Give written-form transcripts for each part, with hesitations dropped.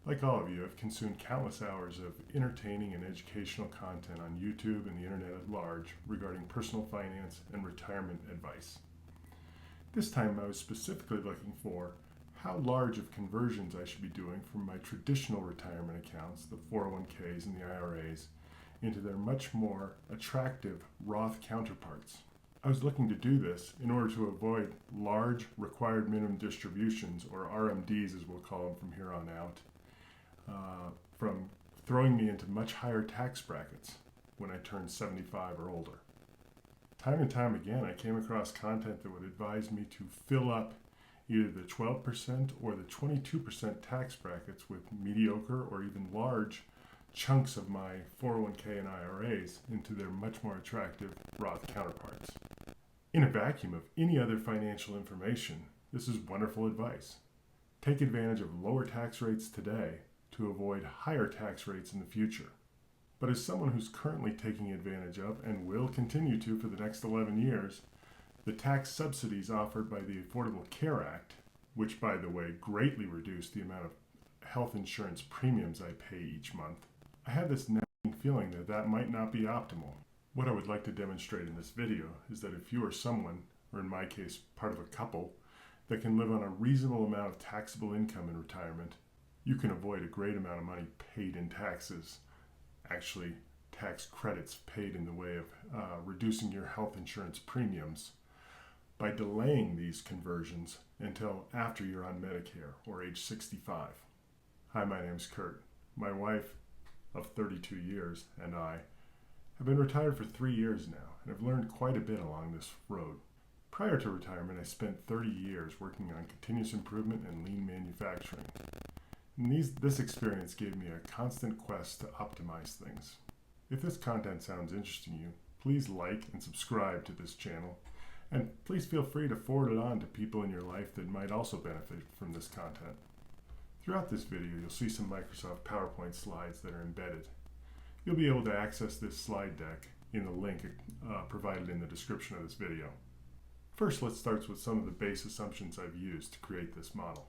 Like all of you, I've consumed countless hours of entertaining and educational content on YouTube and the internet at large regarding personal finance and retirement advice. This time I was specifically looking for how large of conversions I should be doing from my traditional retirement accounts, the 401ks and the IRAs, into their much more attractive Roth counterparts. I was looking to do this in order to avoid large required minimum distributions, or RMDs as we'll call them from here on out, from throwing me into much higher tax brackets when I turned 75 or older. Time and time again, I came across content that would advise me to fill up either the 12% or the 22% tax brackets with mediocre or even large chunks of my 401k and IRAs into their much more attractive Roth counterparts. In a vacuum of any other financial information, this is wonderful advice. Take advantage of lower tax rates today to avoid higher tax rates in the future. But as someone who's currently taking advantage of and will continue to for the next 11 years, the tax subsidies offered by the Affordable Care Act, which by the way greatly reduced the amount of health insurance premiums I pay each month, I have this nagging feeling that that might not be optimal. What I would like to demonstrate in this video is that if you are someone, or in my case part of a couple, that can live on a reasonable amount of taxable income in retirement, you can avoid a great amount of money paid in taxes, actually tax credits paid in the way of reducing your health insurance premiums, by delaying these conversions until after you're on Medicare or age 65. Hi, my name's Kurt. My wife of 32 years and I have been retired for 3 years now and have learned quite a bit along this road. Prior to retirement, I spent 30 years working on continuous improvement and lean manufacturing. And this experience gave me a constant quest to optimize things. If this content sounds interesting to you, please like and subscribe to this channel, and please feel free to forward it on to people in your life that might also benefit from this content. Throughout this video, you'll see some Microsoft PowerPoint slides that are embedded. You'll be able to access this slide deck in the link provided in the description of this video. First, let's start with some of the base assumptions I've used to create this model.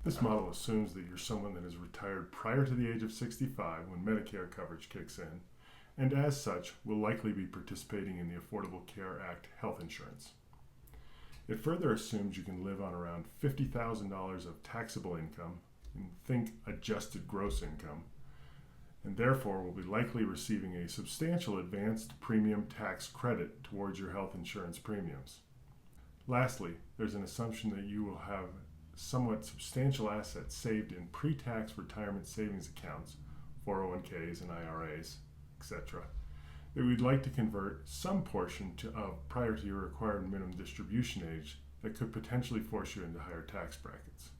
This model assumes that you're someone that is retired prior to the age of 65 when Medicare coverage kicks in, and as such will likely be participating in the Affordable Care Act health insurance. It further assumes you can live on around $50,000 of taxable income, and think adjusted gross income, and therefore will be likely receiving a substantial advanced premium tax credit towards your health insurance premiums. Lastly, there's an assumption that you will have somewhat substantial assets saved in pre-tax retirement savings accounts, 401ks and IRAs, etc., that we'd like to convert some portion prior to your required minimum distribution age that could potentially force you into higher tax brackets.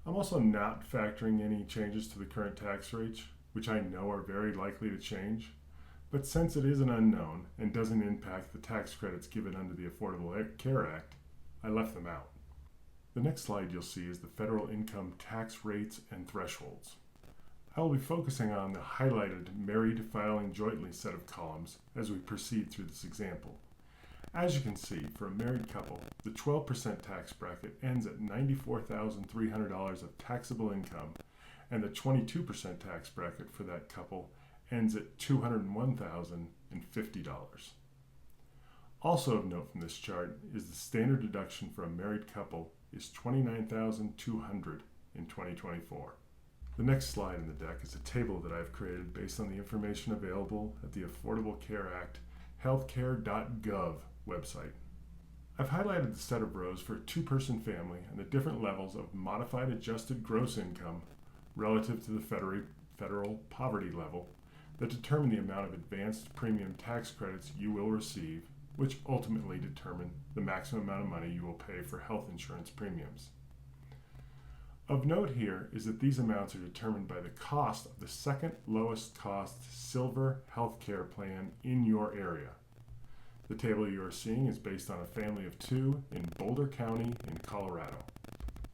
I'm also not factoring any changes to the current tax rates, which I know are very likely to change, but since it is an unknown and doesn't impact the tax credits given under the Affordable Care Act, I left them out. The next slide you'll see is the federal income tax rates and thresholds. I will be focusing on the highlighted married filing jointly set of columns as we proceed through this example. As you can see, for a married couple, the 12% tax bracket ends at $94,300 of taxable income, and the 22% tax bracket for that couple ends at $201,050. Also of note from this chart is the standard deduction for a married couple is $29,200 in 2024. The next slide in the deck is a table that I've created based on the information available at the Affordable Care Act healthcare.gov website. I've highlighted the set of rows for a two-person family and the different levels of modified adjusted gross income relative to the federal poverty level that determine the amount of advanced premium tax credits you will receive, which ultimately determine the maximum amount of money you will pay for health insurance premiums. Of note here is that these amounts are determined by the cost of the second lowest cost silver healthcare plan in your area. The table you are seeing is based on a family of two in Boulder County in Colorado.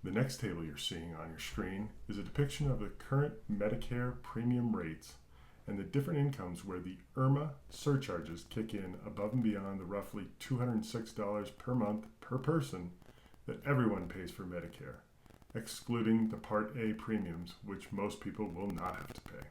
The next table you're seeing on your screen is a depiction of the current Medicare premium rates and the different incomes where the IRMA surcharges kick in above and beyond the roughly $206 per month per person that everyone pays for Medicare, excluding the Part A premiums, which most people will not have to pay.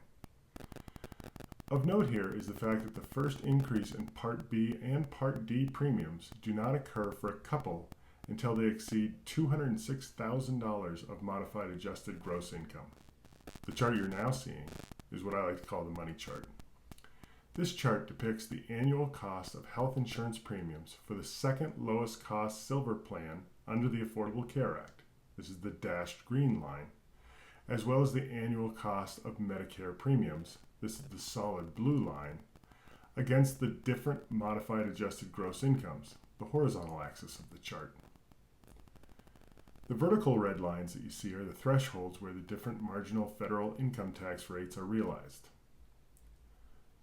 Of note here is the fact that the first increase in Part B and Part D premiums do not occur for a couple until they exceed $206,000 of modified adjusted gross income. The chart you're now seeing is what I like to call the money chart. This chart depicts the annual cost of health insurance premiums for the second lowest cost silver plan under the Affordable Care Act. This is the dashed green line, as well as the annual cost of Medicare premiums. This is the solid blue line, against the different modified adjusted gross incomes, the horizontal axis of the chart. The vertical red lines that you see are the thresholds where the different marginal federal income tax rates are realized.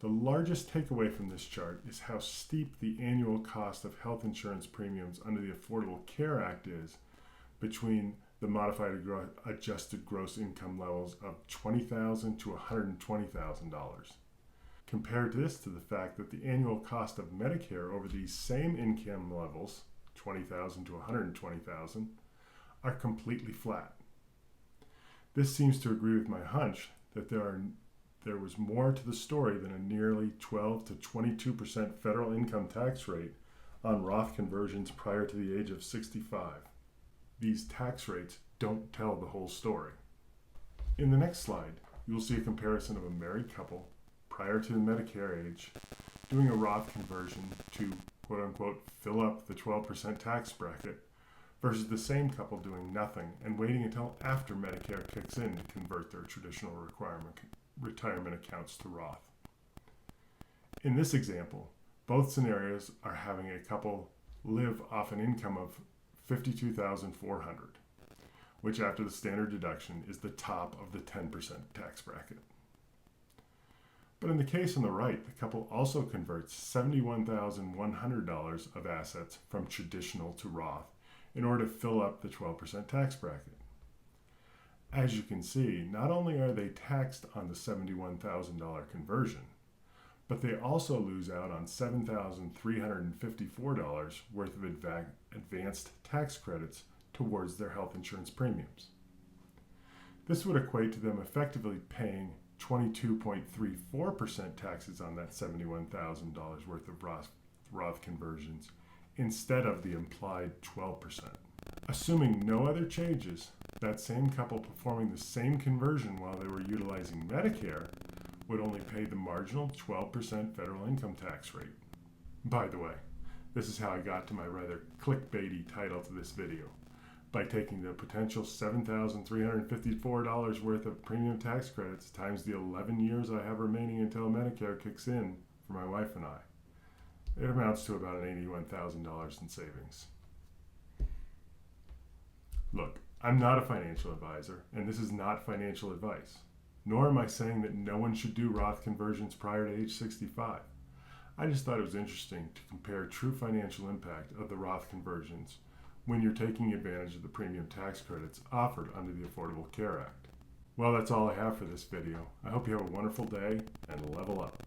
The largest takeaway from this chart is how steep the annual cost of health insurance premiums under the Affordable Care Act is between the modified adjusted gross income levels of $20,000 to $120,000. Compare this to the fact that the annual cost of Medicare over these same income levels, $20,000 to $120,000, are completely flat. This seems to agree with my hunch that there was more to the story than a nearly 12 to 22% federal income tax rate on Roth conversions prior to the age of 65. These tax rates don't tell the whole story. In the next slide, you will see a comparison of a married couple prior to the Medicare age doing a Roth conversion to quote-unquote fill up the 12% tax bracket versus the same couple doing nothing and waiting until after Medicare kicks in to convert their traditional retirement accounts to Roth. In this example, both scenarios are having a couple live off an income of $52,400, which after the standard deduction is the top of the 10% tax bracket. But in the case on the right, the couple also converts $71,100 of assets from traditional to Roth in order to fill up the 12% tax bracket. As you can see, not only are they taxed on the $71,000 conversion, but they also lose out on $7,354 worth of advanced tax credits towards their health insurance premiums. This would equate to them effectively paying 22.34% taxes on that $71,000 worth of Roth conversions instead of the implied 12%. Assuming no other changes, that same couple performing the same conversion while they were utilizing Medicare would only pay the marginal 12% federal income tax rate. By the way, this is how I got to my rather clickbaity title to this video, by taking the potential $7,354 worth of premium tax credits times the 11 years I have remaining until Medicare kicks in for my wife and I. It amounts to about $81,000 in savings. Look, I'm not a financial advisor, and this is not financial advice. Nor am I saying that no one should do Roth conversions prior to age 65. I just thought it was interesting to compare true financial impact of the Roth conversions when you're taking advantage of the premium tax credits offered under the Affordable Care Act. Well, that's all I have for this video. I hope you have a wonderful day and level up.